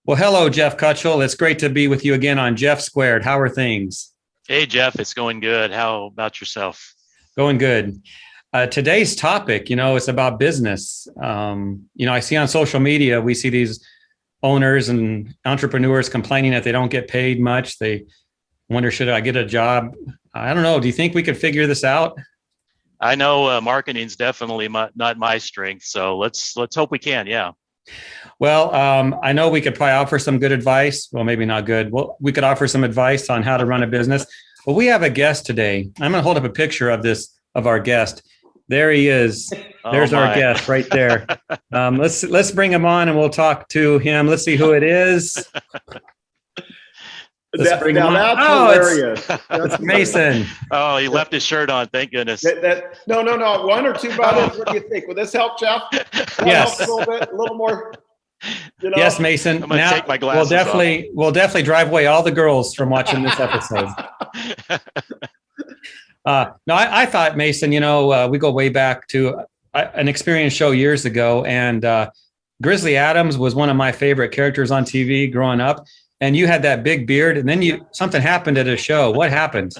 Well, hello, Jeff Cutchell. It's great to be with you again on Jeff Squared. How are things? Hey, Jeff, it's going good. How about yourself? Going good. Today's topic, it's about business. I see on social media, we see these owners and entrepreneurs complaining that they don't get paid much. They wonder, should I get a job? I don't know. Do you think we could figure this out? I know marketing's definitely not my strength, so let's hope we can. Yeah. Well, I know we could probably offer some good advice. Well, maybe not good. Well, we could offer some advice on how to run a business. Well, we have a guest today. I'm going to hold up a picture of our guest. There he is. Oh There's our my. guest right there. Let's bring him on and we'll talk to him. Let's see who it is. Let's bring him on. That's hilarious. It's Mason. Oh, he left his shirt on. Thank goodness. No. One or two buttons. What do you think? Will this help, Jeff? Yes. Help a little bit, a little more. Yes, Mason. I'm gonna take my glasses we'll definitely drive away all the girls from watching this episode. No, I thought, Mason, we go way back to an experience show years ago, and Grizzly Adams was one of my favorite characters on TV growing up. And you had that big beard, and then something happened at a show. What happened?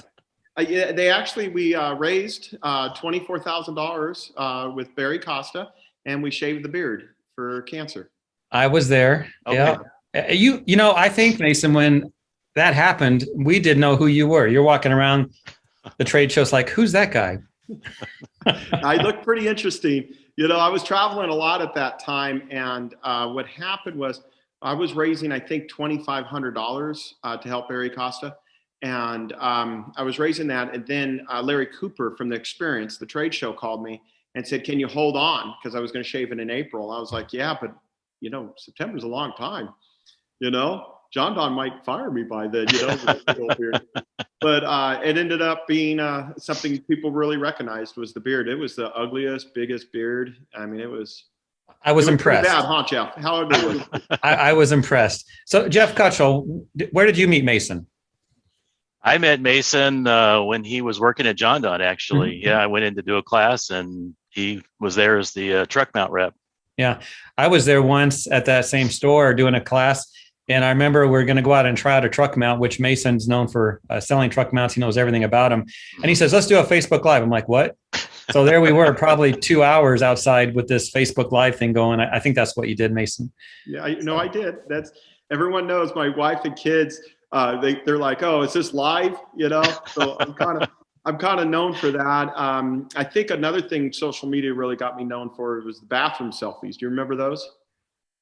We raised $24,000 with Barry Costa, and we shaved the beard for cancer. I was there. Okay. Yeah. I think, Mason, when that happened, we didn't know who you were. You're walking around the trade shows like, who's that guy? I looked pretty interesting. I was traveling a lot at that time, and what happened was I was raising, I think, $2,500 to help Barry Costa. And I was raising that. And then Larry Cooper from The Experience, the trade show, called me and said, can you hold on? Because I was going to shave it in April. I was like, yeah, but, September's a long time. John Don might fire me by then, But it ended up being something people really recognized was the beard. It was the ugliest, biggest beard. I mean, I was impressed. Bad, huh, Jeff? How ugly was it? I was impressed. So, Jeff Cutchell, where did you meet Mason? I met Mason when he was working at John Don, actually. Mm-hmm. Yeah, I went in to do a class, and he was there as the truck mount rep. Yeah, I was there once at that same store doing a class. And I remember we were going to go out and try out a truck mount, which Mason's known for selling truck mounts. He knows everything about them. And he says, let's do a Facebook Live. I'm like, what? So there we were, probably 2 hours outside with this Facebook Live thing going. I think that's what you did, Mason. Yeah, I did. That's everyone knows. My wife and kids, they're like, oh, is this live? So I'm kind of known for that. I think another thing social media really got me known for was the bathroom selfies. Do you remember those?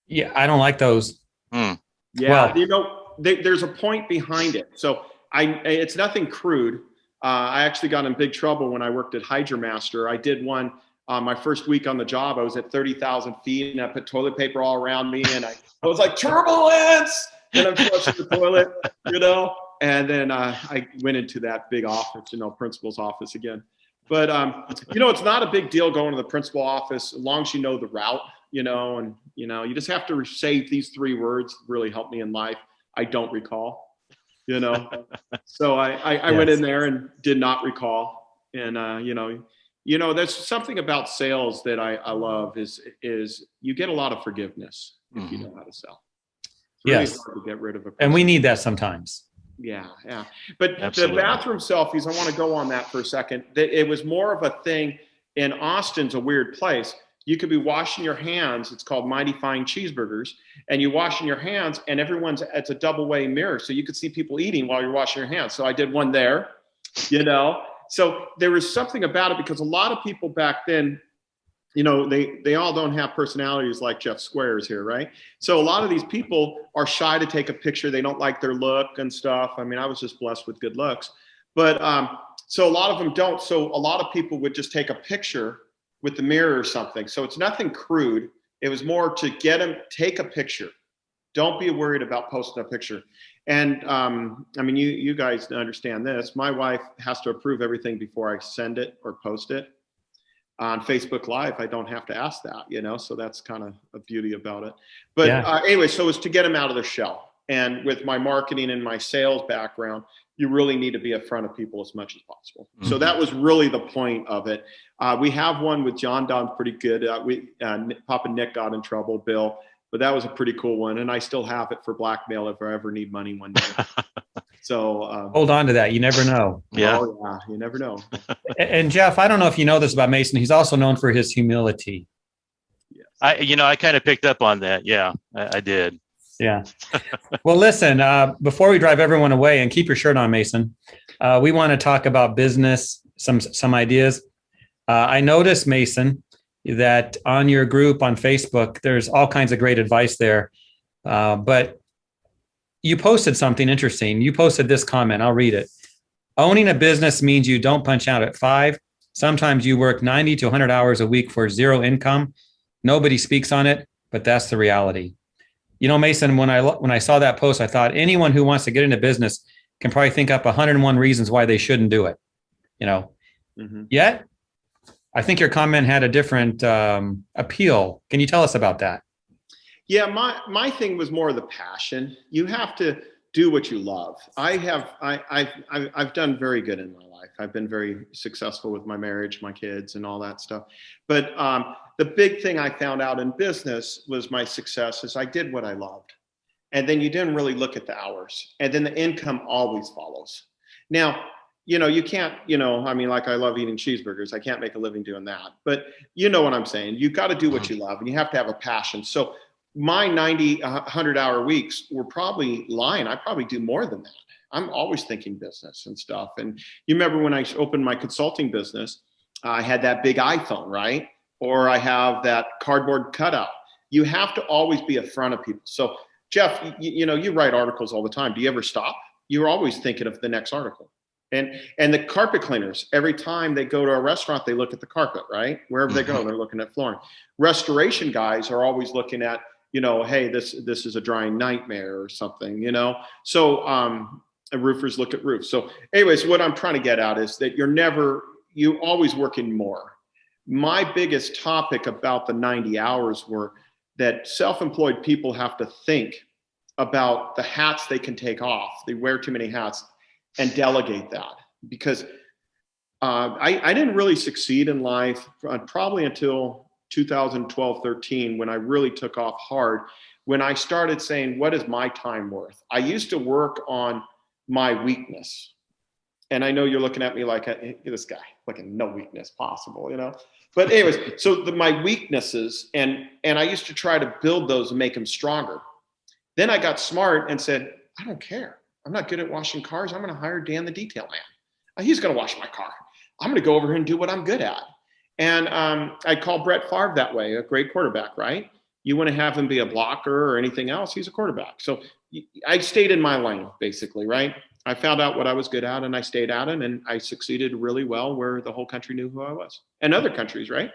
Yeah, I don't like those. Yeah, there's a point behind it. So it's nothing crude. I actually got in big trouble when I worked at HydroMaster. I did one my first week on the job. I was at 30,000 feet, and I put toilet paper all around me, and I was like, turbulence! And I'm flushing the toilet, And then I went into that big office, principal's office again. But, it's not a big deal going to the principal office as long as you know the route, and, you just have to say these 3 words really helped me in life. I don't recall. So I went in there and did not recall. And, there's something about sales that I love is you get a lot of forgiveness if you know how to sell. It's really hard to get rid of a person. And we need that sometimes. Yeah. But Absolutely. The bathroom selfies, I want to go on that for a second. It was more of a thing in Austin's a weird place. You could be washing your hands. It's called Mighty Fine Cheeseburgers. And you're washing your hands, and it's a double way mirror. So you could see people eating while you're washing your hands. So I did one there, So there was something about it because a lot of people back then, they all don't have personalities like Jeff Squares here, right? So a lot of these people are shy to take a picture. They don't like their look and stuff. I mean, I was just blessed with good looks. But so a lot of them don't. So a lot of people would just take a picture with the mirror or something. So it's nothing crude. It was more to get them, take a picture. Don't be worried about posting a picture. And you guys understand this. My wife has to approve everything before I send it or post it. On Facebook Live, I don't have to ask that, so that's kind of a beauty about it. But anyway, so it's to get them out of their shell. And with my marketing and my sales background, you really need to be in front of people as much as possible. Mm-hmm. So that was really the point of it. We have one with John Don, pretty good. Papa Nick got in trouble, Bill. but that was a pretty cool one. And I still have it for blackmail if I ever need money one day. So hold on to that. You never know. Yeah. Oh, yeah. You never know. And Jeff, I don't know if you know this about Mason. He's also known for his humility. Yes. I kind of picked up on that. Yeah, I did. Yeah. Well, listen, before we drive everyone away, and keep your shirt on, Mason, we want to talk about business, some ideas. I noticed, Mason, that on your group on Facebook, there's all kinds of great advice there. But you posted something interesting. You posted this comment. I'll read it. Owning a business means you don't punch out at 5. Sometimes you work 90 to 100 hours a week for zero income. Nobody speaks on it, but that's the reality. You know, Mason, when I saw that post, I thought anyone who wants to get into business can probably think up 101 reasons why they shouldn't do it. You know, Yet I think your comment had a different appeal. Can you tell us about that? Yeah, my thing was more the passion. You have to do what you love. I've done very good in my life. I've been very successful with my marriage, my kids, and all that stuff. But the big thing I found out in business was my success is I did what I loved. And then you didn't really look at the hours. And then the income always follows. Now, you can't, I mean, like I love eating cheeseburgers. I can't make a living doing that. But you know what I'm saying? You got to do what you love, and you have to have a passion. So my 90, 100-hour weeks were probably lying. I probably do more than that. I'm always thinking business and stuff. And you remember when I opened my consulting business, I had that big iPhone, right? Or I have that cardboard cutout. You have to always be in front of people. So Jeff, you write articles all the time. Do you ever stop? You're always thinking of the next article. And the carpet cleaners, every time they go to a restaurant, they look at the carpet, right? Wherever they go, they're looking at flooring. Restoration guys are always looking at, hey, this is a drying nightmare or something, So roofers look at roofs. So anyways, what I'm trying to get at is that you're always working more. My biggest topic about the 90 hours were that self-employed people have to think about the hats they can take off. They wear too many hats, and delegate that, because I didn't really succeed in life probably until 2012, 13, when I really took off hard, when I started saying, what is my time worth? I used to work on my weakness. And I know you're looking at me like, hey, this guy, like no weakness possible, But anyways, so my weaknesses, and I used to try to build those and make them stronger. Then I got smart and said, I don't care. I'm not good at washing cars. I'm going to hire Dan, the detail man. He's going to wash my car. I'm going to go over here and do what I'm good at. And I call Brett Favre that way, a great quarterback, right? You want to have him be a blocker or anything else, he's a quarterback. So I stayed in my lane, basically, right? I found out what I was good at, and I stayed at it, and I succeeded really well where the whole country knew who I was, and other countries, right?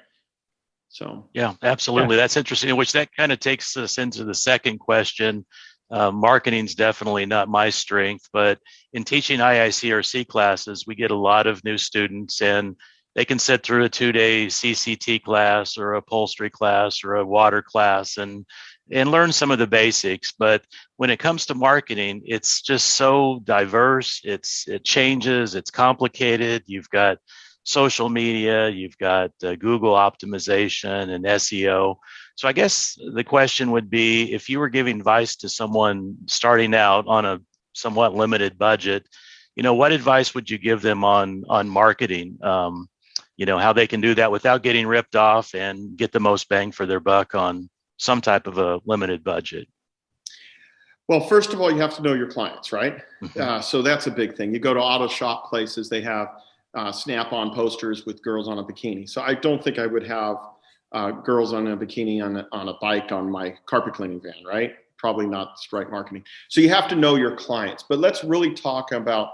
So yeah, absolutely. Yeah. That's interesting, which that kind of takes us into the second question. Marketing's definitely not my strength, but in teaching IICRC classes, we get a lot of new students, and they can sit through a 2-day CCT class or a upholstery class or a water class and learn some of the basics. But when it comes to marketing, it's just so diverse. It changes. It's complicated. You've got social media, you've got Google optimization and SEO. So I guess the question would be, if you were giving advice to someone starting out on a somewhat limited budget, what advice would you give them on marketing? How they can do that without getting ripped off and get the most bang for their buck on some type of a limited budget? Well, first of all, you have to know your clients, right? So that's a big thing. You go to auto shop places, they have Snap-on posters with girls on a bikini. So I don't think I would have girls on a bikini on a bike on my carpet cleaning van, right? Probably not right marketing. So you have to know your clients. But let's really talk about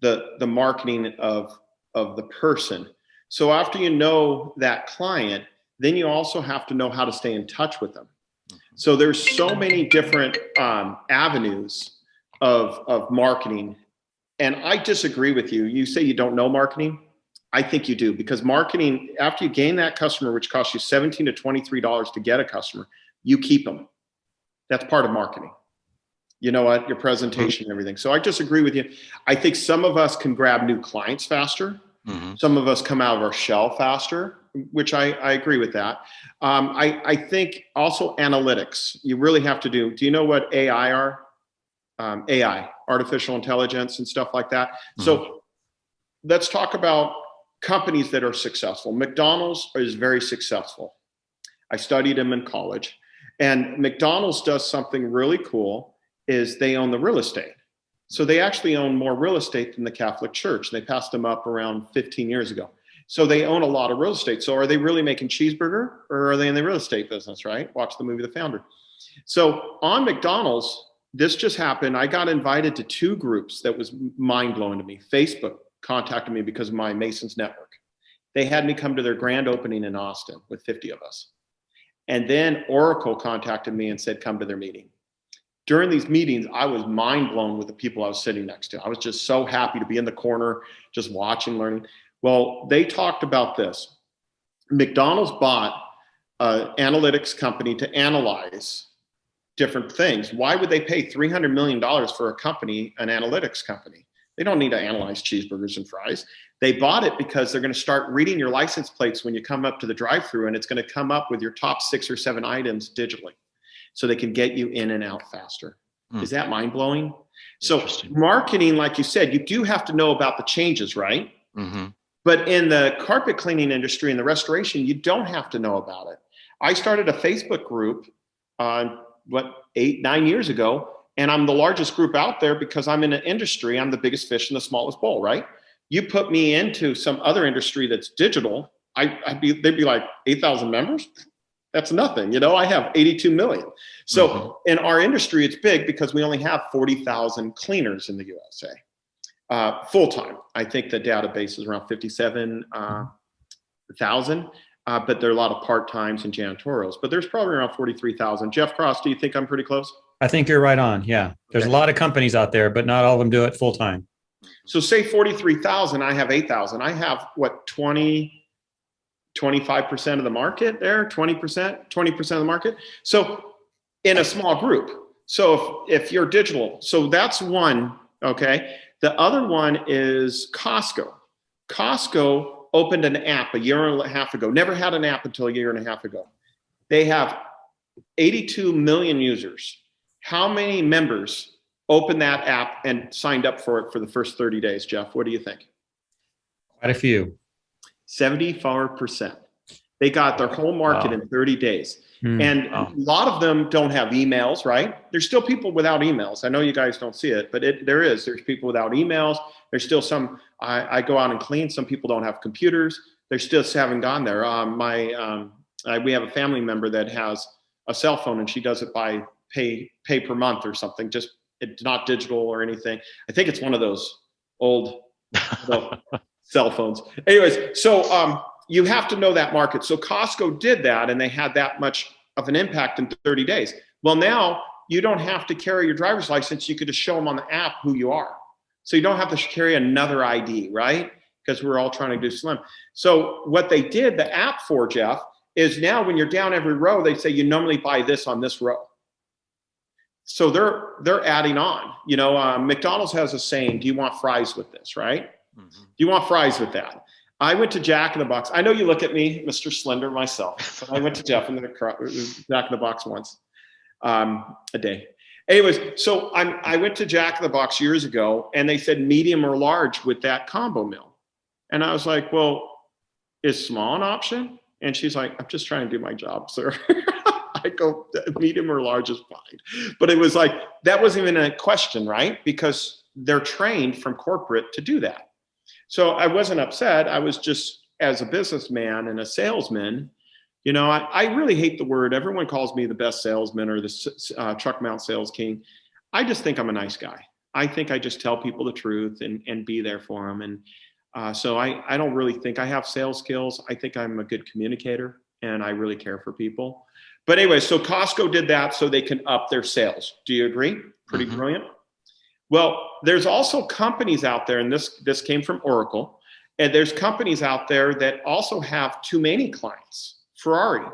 the marketing of the person. So after you know that client, then you also have to know how to stay in touch with them. So there's so many different avenues of marketing. And I disagree with you. You say you don't know marketing. I think you do, because marketing, after you gain that customer, which costs you $17 to $23 to get a customer, you keep them. That's part of marketing. You know what? Your presentation and everything. So I disagree with you. I think some of us can grab new clients faster. Some of us come out of our shell faster. which I agree with that. I think also analytics, you really have to do you know what AI are? AI, artificial intelligence and stuff like that. Mm-hmm. So let's talk about companies that are successful. McDonald's is very successful. I studied them in college. And McDonald's does something really cool is they own the real estate. So they actually own more real estate than the Catholic Church. They passed them up around 15 years ago. So they own a lot of real estate. So are they really making cheeseburger or are they in the real estate business, right? Watch the movie The Founder. So on McDonald's, this just happened. I got invited to 2 groups that was mind-blowing to me. Facebook contacted me because of my Masons network. They had me come to their grand opening in Austin with 50 of us. And then Oracle contacted me and said, come to their meeting. During these meetings, I was mind blown with the people I was sitting next to. I was just so happy to be in the corner, just watching, learning. Well, they talked about this. McDonald's bought an analytics company to analyze different things. Why would they pay $300 million for a company, an analytics company? They don't need to analyze cheeseburgers and fries. They bought it because they're going to start reading your license plates when you come up to the drive-thru, and it's going to come up with your top 6 or 7 items digitally so they can get you in and out faster. Is that mind-blowing? So marketing, like you said, you do have to know about the changes, right? Mm-hmm. But in the carpet cleaning industry and the restoration, you don't have to know about it. I started a Facebook group 8, 9 years ago, and I'm the largest group out there because I'm in an industry. I'm the biggest fish in the smallest bowl, right? You put me into some other industry that's digital, they'd be like 8,000 members. That's nothing. You know, I have 82 million. So in our industry, it's big because we only have 40,000 cleaners in the USA. Full-time. I think the database is around 57,000. But there are a lot of part-times and janitorials. But there's probably around 43,000. Jeff Cross, do you think I'm pretty close? I think you're right on. Yeah. There's a lot of companies out there, but not all of them do it full-time. So say 43,000, I have 8,000. I have what, 25% of the market there, 20% of the market. So in a small group. So if you're digital, so that's one, okay. The other one is Costco. Costco opened an app a year and a half ago, never had an app until a year and a half ago. They have 82 million users. How many members opened that app and signed up for it for the first 30 days, Jeff? What do you think? Quite a few. 74%. They got their whole market in 30 days. And a lot of them don't have emails, right? There's still people without emails. I know you guys don't see it, but there's people without emails. There's still some, I go out and clean. Some people don't have computers. They're still haven't gone there. We have a family member that has a cell phone and she does it by pay per month or something. Just it's not digital or anything. I think it's one of those old cell phones. Anyways, so you have to know that market. So Costco did that and they had that much of an impact in 30 days. Well, now you don't have to carry your driver's license. You could just show them on the app who you are. So you don't have to carry another ID, right? Because we're all trying to do slim. So what they did, the app for, Jeff, is now when you're down every row, they say you normally buy this on this row. So they're adding on. You know, McDonald's has a saying, do you want fries with this, right? Do you want fries with that? I went to Jack in the Box. I know you look at me, Mr. Slender myself, but I went to Jack in the Box once a day. Anyways, so I went to Jack in the Box years ago, and they said medium or large with that combo meal. And I was like, well, is small an option? And she's like, I'm just trying to do my job, sir. I go, medium or large is fine. But it was like, that wasn't even a question, right? Because they're trained from corporate to do that. So I wasn't upset. I was just, as a businessman and a salesman, you know, I really hate the word. Everyone calls me the best salesman or the truck mount sales king. I just think I'm a nice guy. I think I just tell people the truth and be there for them. And so I don't really think I have sales skills. I think I'm a good communicator and I really care for people. But anyway, so Costco did that so they can up their sales. Do you agree? Pretty brilliant. Well, there's also companies out there, and this came from Oracle, and there's companies out there that also have too many clients. Ferrari,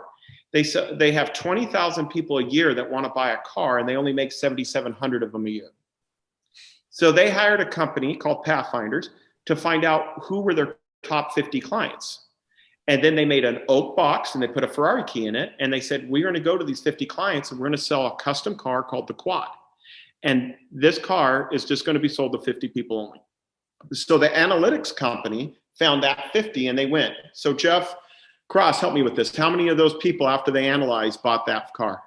they have 20,000 people a year that want to buy a car, and they only make 7,700 of them a year. So they hired a company called Pathfinders to find out who were their top 50 clients. And then they made an oak box and they put a Ferrari key in it. And they said, we're going to go to these 50 clients and we're going to sell a custom car called the Quad. And this car is just going to be sold to 50 people only. So the analytics company found that 50 and they went. So Jeff Cross, help me with this. How many of those people after they analyzed bought that car?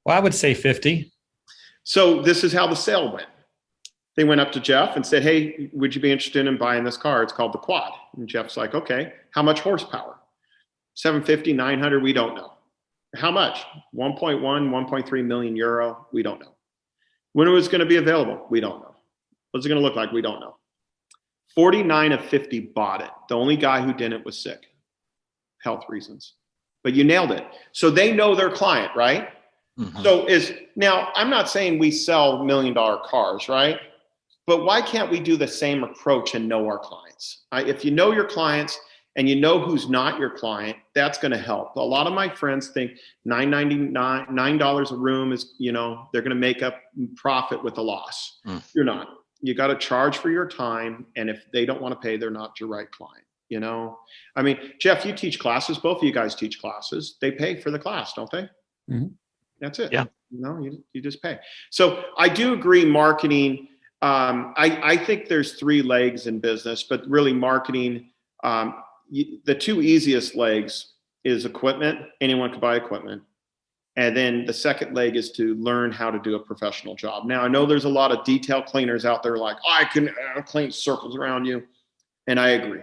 Well, I would say 50. So this is how the sale went. They went up to Jeff and said, hey, would you be interested in buying this car? It's called the Quad. And Jeff's like, okay, how much horsepower? 750, 900, we don't know. How much? 1.1, 1.3 million euro, we don't know. When it was going to be available, we don't know. What's it going to look like? We don't know. 49 of 50 bought it. The only guy who didn't was sick, health reasons. But you nailed it. So they know their client, right? Mm-hmm. So now I'm not saying we sell $1 million cars, right? But why can't we do the same approach and know our clients? If you know your clients and you know who's not your client, that's going to help. A lot of my friends think $9 a room is, they're going to make up profit with a loss. You're not. You got to charge for your time. And if they don't want to pay, they're not your right client. I mean, Jeff, you teach classes. Both of you guys teach classes. They pay for the class, don't they? Mm-hmm. That's it. Yeah. You just pay. So I do agree marketing. I think there's 3 legs in business, but really marketing, the 2 easiest legs is equipment. Anyone can buy equipment. And then the second leg is to learn how to do a professional job. Now, I know there's a lot of detail cleaners out there like, I can clean circles around you. And I agree.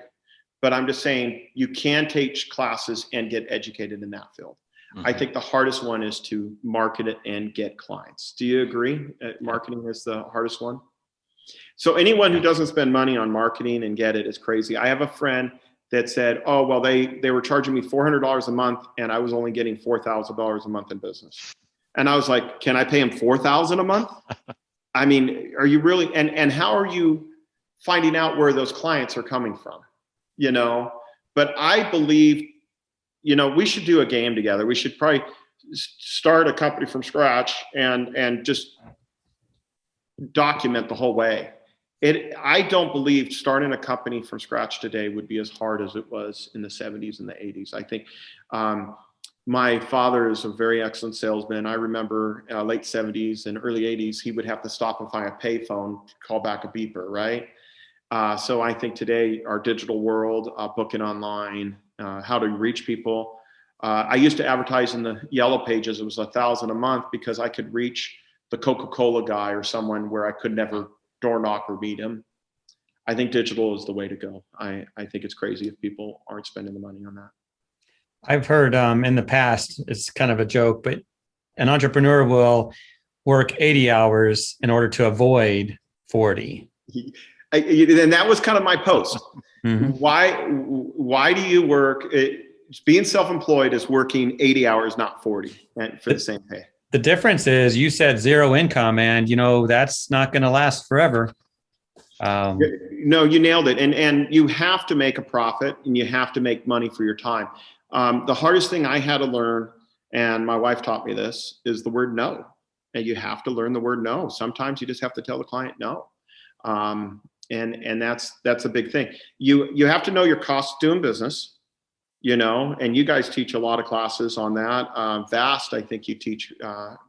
But I'm just saying you can teach classes and get educated in that field. Mm-hmm. I think the hardest one is to market it and get clients. Do you agree? Marketing is the hardest one? So anyone who doesn't spend money on marketing and get it is crazy. I have a friend that said, oh, well, they were charging me $400 a month and I was only getting $4,000 a month in business. And I was like, can I pay him $4,000 a month? I mean, are you really, and how are you finding out where those clients are coming from? But I believe, we should do a game together. We should probably start a company from scratch and just document the whole way. I don't believe starting a company from scratch today would be as hard as it was in the 70s and the 80s. I think my father is a very excellent salesman. I remember late 70s and early 80s, he would have to stop and find a payphone to call back a beeper, right? So I think today our digital world, booking online, how to reach people. I used to advertise in the yellow pages. It was $1,000 a month because I could reach the Coca-Cola guy or someone where I could never door knock or meet him. I think digital is the way to go. I think it's crazy if people aren't spending the money on that. I've heard in the past, it's kind of a joke, but an entrepreneur will work 80 hours in order to avoid 40. And that was kind of my post. Mm-hmm. Why do you work? Being self-employed is working 80 hours, not 40 for the same pay. The difference is you said zero income and, that's not going to last forever. No, you nailed it. And you have to make a profit and you have to make money for your time. The hardest thing I had to learn, and my wife taught me this, is the word no. And you have to learn the word no. Sometimes you just have to tell the client no. And that's a big thing. You have to know your cost of doing business. And you guys teach a lot of classes on that. VAST, I think you teach,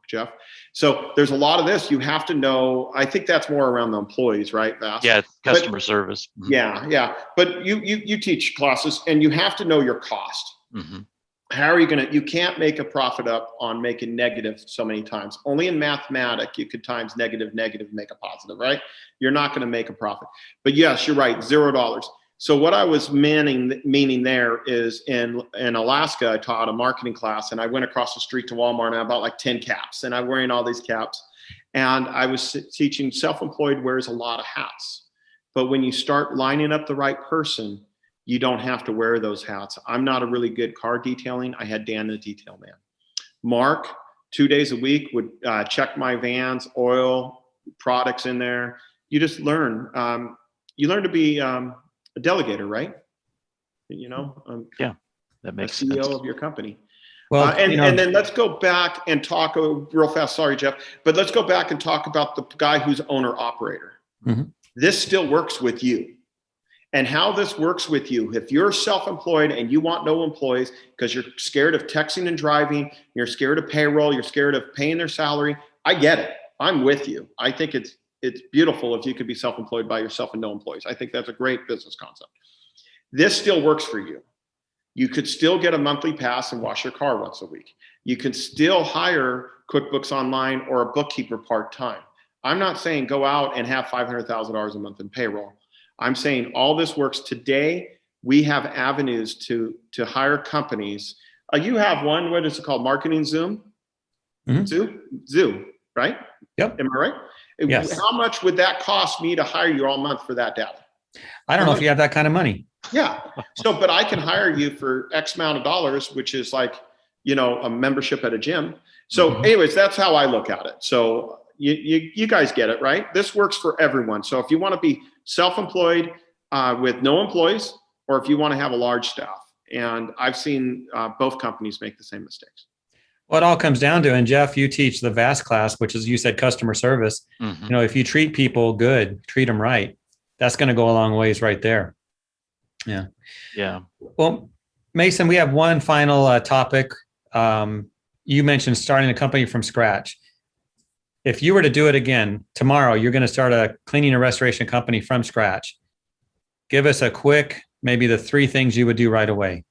Jeff. So there's a lot of this. You have to know, I think that's more around the employees, right, VAST? Yeah, customer service. Mm-hmm. Yeah. But you teach classes and you have to know your cost. Mm-hmm. How are you you can't make a profit up on making negative so many times. Only in mathematics, you could times negative, make a positive, right? You're not going to make a profit. But yes, you're right, $0. So what I was meaning there is in Alaska, I taught a marketing class and I went across the street to Walmart and I bought like 10 caps and I'm wearing all these caps. And I was teaching self-employed wears a lot of hats. But when you start lining up the right person, you don't have to wear those hats. I'm not a really good car detailing. I had Dan, the detail man. Mark, 2 days a week, would check my vans, oil, products in there. You just learn. You learn to be a delegator, right? Yeah, that makes sense. CEO sense. of your company. Well, and then let's go back and talk real fast. Sorry, Jeff, but let's go back and talk about the guy who's owner operator. Mm-hmm. This still works with you. And how this works with you, if you're self-employed and you want no employees because you're scared of texting and driving, you're scared of payroll, you're scared of paying their salary, I get it. I'm with you. I think it's beautiful if you could be self-employed by yourself and no employees. I think that's a great business concept. This still works for you. You could still get a monthly pass and wash your car once a week. You can still hire QuickBooks Online or a bookkeeper part-time. I'm not saying go out and have $500,000 a month in payroll. I'm saying all this works today. We have avenues to hire companies. You have one, what is it called? Marketing Zoom? Mm-hmm. Zoo, right? Yep. Am I right? Yes. How much would that cost me to hire you all month for that data? I don't know if you have that kind of money. Yeah. So, but I can hire you for X amount of dollars, which is like, a membership at a gym. So anyways, that's how I look at it. So you guys get it, right? This works for everyone. So if you want to be self-employed with no employees, or if you want to have a large staff, and I've seen both companies make the same mistakes. Well, it all comes down to, and Jeff, you teach the VAST class, which is, you said, customer service. Mm-hmm. If you treat people good, treat them right, that's going to go a long ways right there. Yeah. Yeah. Well, Mason, we have one final topic. You mentioned starting a company from scratch. If you were to do it again tomorrow, you're going to start a cleaning and restoration company from scratch. Give us a quick, maybe the 3 things you would do right away.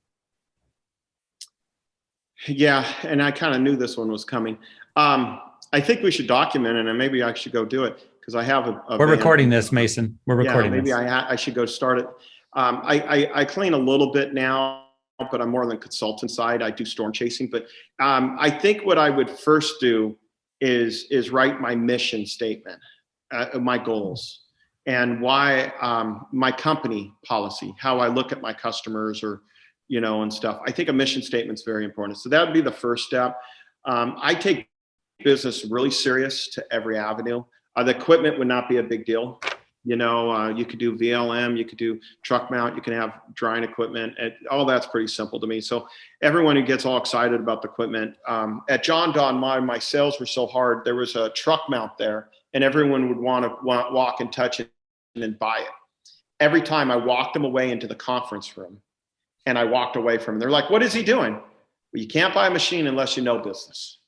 Yeah, and I kind of knew this one was coming. I think we should document it, and maybe I should go do it because I have a We're recording this, Mason. We're recording maybe this. I should go start it. I clean a little bit now, but I'm more on the consultant side. I do storm chasing, but I think what I would first do is write my mission statement, my goals, and why my company policy, how I look at my customers, or and stuff. I think a mission statement is very important. So that would be the first step. I take business really serious to every avenue. The equipment would not be a big deal. You could do VLM, you could do truck mount, you can have drying equipment. All that's pretty simple to me. So everyone who gets all excited about the equipment, at John Donne, my sales were so hard. There was a truck mount there, and everyone would want to walk and touch it and then buy it. Every time I walked them away into the conference room, and I walked away from them. They're like, what is he doing? Well, you can't buy a machine unless you know business.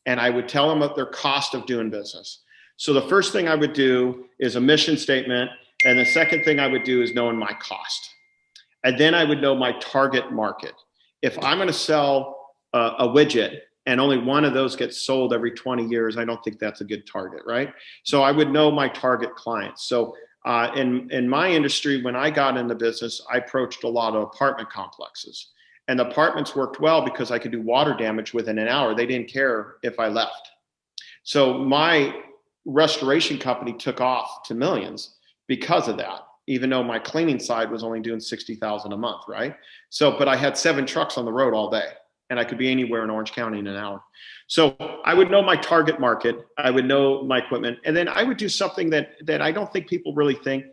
And I would tell them about their cost of doing business. So the first thing I would do is a mission statement. And the second thing I would do is knowing my cost. And then I would know my target market. If I'm going to sell a widget and only one of those gets sold every 20 years, I don't think that's a good target, right? So I would know my target clients. So in my industry, when I got into business, I approached a lot of apartment complexes, and the apartments worked well because I could do water damage within an hour. They didn't care if I left. So my restoration company took off to millions because of that, even though my cleaning side was only doing $60,000 a month, right? So, but I had 7 trucks on the road all day, and I could be anywhere in Orange County in an hour. So I would know my target market. I would know my equipment. And then I would do something that I don't think people really think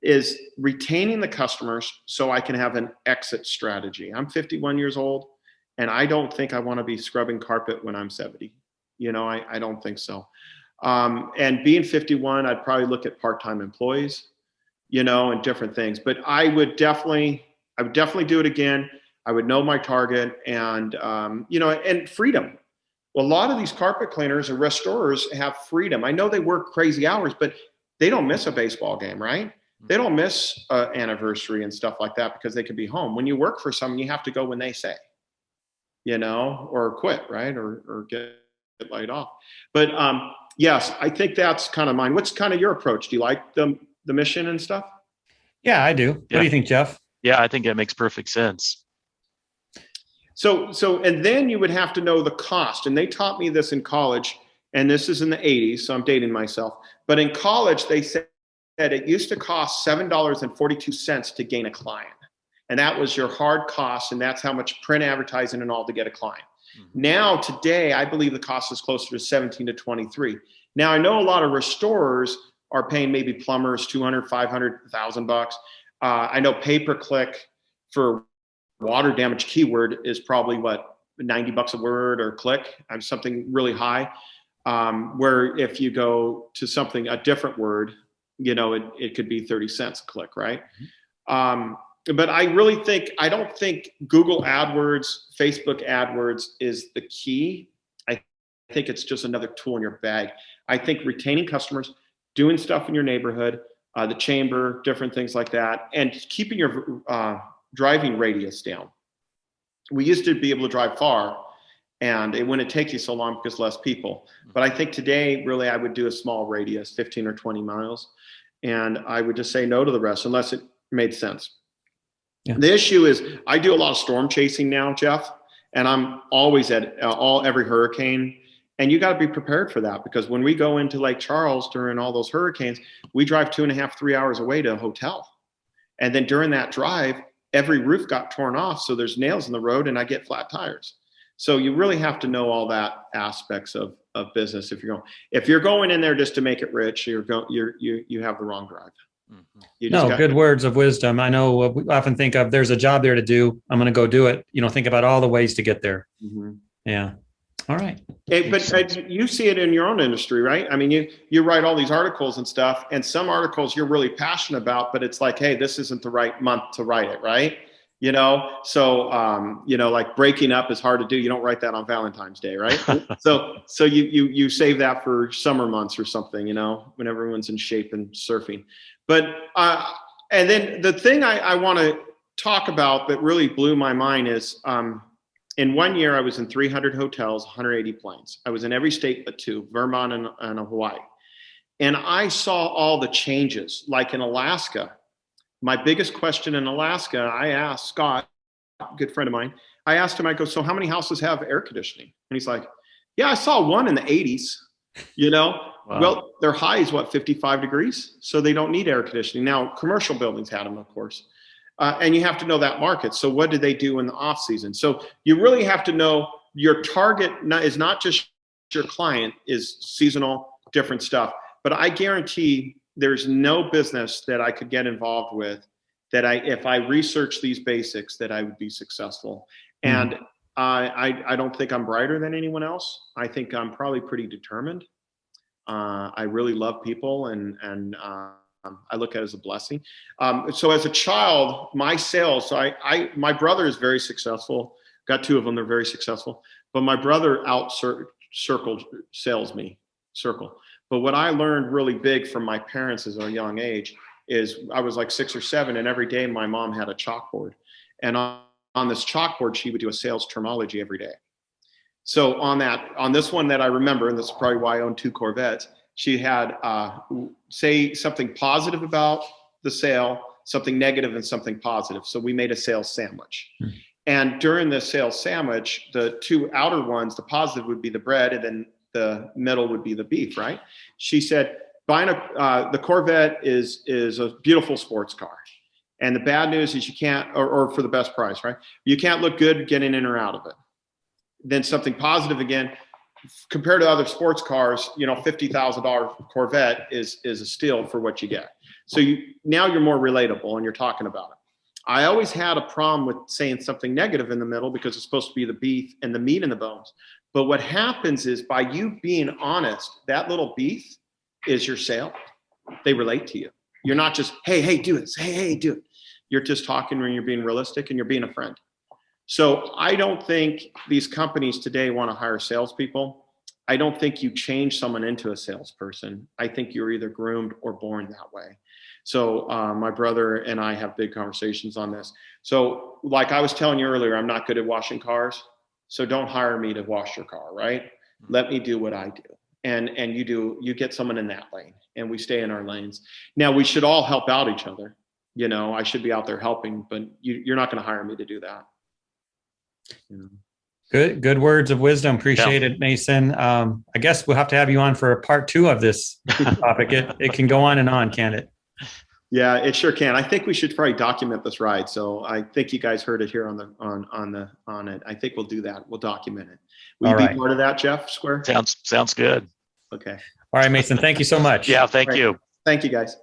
is retaining the customers so I can have an exit strategy. I'm 51 years old, and I don't think I want to be scrubbing carpet when I'm 70. I don't think so. And being 51, I'd probably look at part-time employees, and different things. But I would definitely do it again. I would know my target, and and freedom. Well, a lot of these carpet cleaners and restorers have freedom. I know they work crazy hours, but they don't miss a baseball game, right? They don't miss an anniversary and stuff like that because they could be home. When you work for someone, you have to go when they say, or quit, right? Or get laid off. But yes, I think that's kind of mine. What's kind of your approach? Do you like the mission and stuff? Yeah, I do. What do you think, Jeff? Yeah, I think that makes perfect sense. So, and then you would have to know the cost. And they taught me this in college, and this is in the 80s, so I'm dating myself. But in college, they said it used to cost $7.42 to gain a client. And that was your hard cost, and that's how much print advertising and all to get a client. Mm-hmm. Now, today, I believe the cost is closer to 17 to 23. Now, I know a lot of restorers are paying maybe plumbers $200, $500, $1,000. I know pay-per-click for water damage keyword is probably $90 a word or click. Something really high. Where if you go to a different word, it could be 30 cents a click, right? But I don't think Google AdWords, Facebook AdWords is the key. I think it's just another tool in your bag. I think retaining customers, doing stuff in your neighborhood, the chamber, different things like that, and keeping your driving radius down. We used to be able to drive far, and it wouldn't take you so long because less people. But I think today, really, I would do a small radius, 15 or 20 miles, and I would just say no to the rest unless it made sense. Yeah. The issue is I do a lot of storm chasing now, Jeff, and I'm always at every hurricane. And you got to be prepared for that, because when we go into Lake Charles during all those hurricanes, we drive 2.5, 3 hours away to a hotel. And then during that drive, every roof got torn off. So there's nails in the road and I get flat tires. So you really have to know all that aspects of business. If you're going in there just to make it rich, you have the wrong drive. No, good words of wisdom. I know we often think of, there's a job there to do, I'm going to go do it. Think about all the ways to get there. Mm-hmm. Yeah. All right. But you see it in your own industry, right? I mean, you write all these articles and stuff, and some articles you're really passionate about, but it's like, hey, this isn't the right month to write it, right? So like breaking up is hard to do. You don't write that on Valentine's Day, right? so you save that for summer months or something, when everyone's in shape and surfing. But and then the thing I want to talk about that really blew my mind is in 1 year I was in 300 hotels, 180 planes. I was in every state but 2, Vermont and Hawaii. And I saw all the changes. Like in Alaska, my biggest question in Alaska, I asked Scott, a good friend of mine, I asked him, I go, so how many houses have air conditioning? And he's like, yeah, I saw one in the 80s, Wow. Well, their high is 55 degrees. So they don't need air conditioning. Now, commercial buildings had them, of course. And you have to know that market. So what do they do in the off season? So you really have to know your target is not just your client, is seasonal, different stuff. But I guarantee there's no business that I could get involved with that if I research these basics, that I would be successful. Mm-hmm. And I don't think I'm brighter than anyone else. I think I'm probably pretty determined. I really love people, and I look at it as a blessing. So as a child, my sales, my brother is very successful. Got 2 of them, they're very successful. But my brother sales me. But what I learned really big from my parents at a young age is I was like 6 or 7, and every day my mom had a chalkboard. And on this chalkboard, she would do a sales terminology every day. So on this one that I remember, and this is probably why I own 2 Corvettes, she had say something positive about the sale, something negative, and something positive. So we made a sales sandwich. Mm-hmm. And during the sales sandwich, the 2 outer ones, the positive would be the bread, and then the middle would be the beef, right? She said, buying the Corvette is a beautiful sports car. And the bad news is you can't, or for the best price, right? You can't look good getting in or out of it. Then something positive again, compared to other sports cars, $50,000 Corvette is a steal for what you get. So now you're more relatable and you're talking about it. I always had a problem with saying something negative in the middle because it's supposed to be the beef and the meat and the bones. But what happens is by you being honest, that little beef is your sale. They relate to you. You're not just, hey, do this. Hey, do it. You're just talking when you're being realistic and you're being a friend. So I don't think these companies today want to hire salespeople. I don't think you change someone into a salesperson. I think you're either groomed or born that way. So my brother and I have big conversations on this. So like I was telling you earlier, I'm not good at washing cars. So don't hire me to wash your car, right? Let me do what I do. And you get someone in that lane, and we stay in our lanes. Now we should all help out each other. I should be out there helping, but you're not going to hire me to do that. Good words of wisdom. Appreciate it, Mason. I guess we'll have to have you on for a part 2 of this topic. It can go on and on, can't it? Yeah, it sure can. I think we should probably document this ride. So I think you guys heard it here on it. I think we'll do that. We'll document it. Will you be part of that, Jeff Square? Sounds good. Okay. All right, Mason. Thank you so much. Yeah, thank you. Thank you, guys.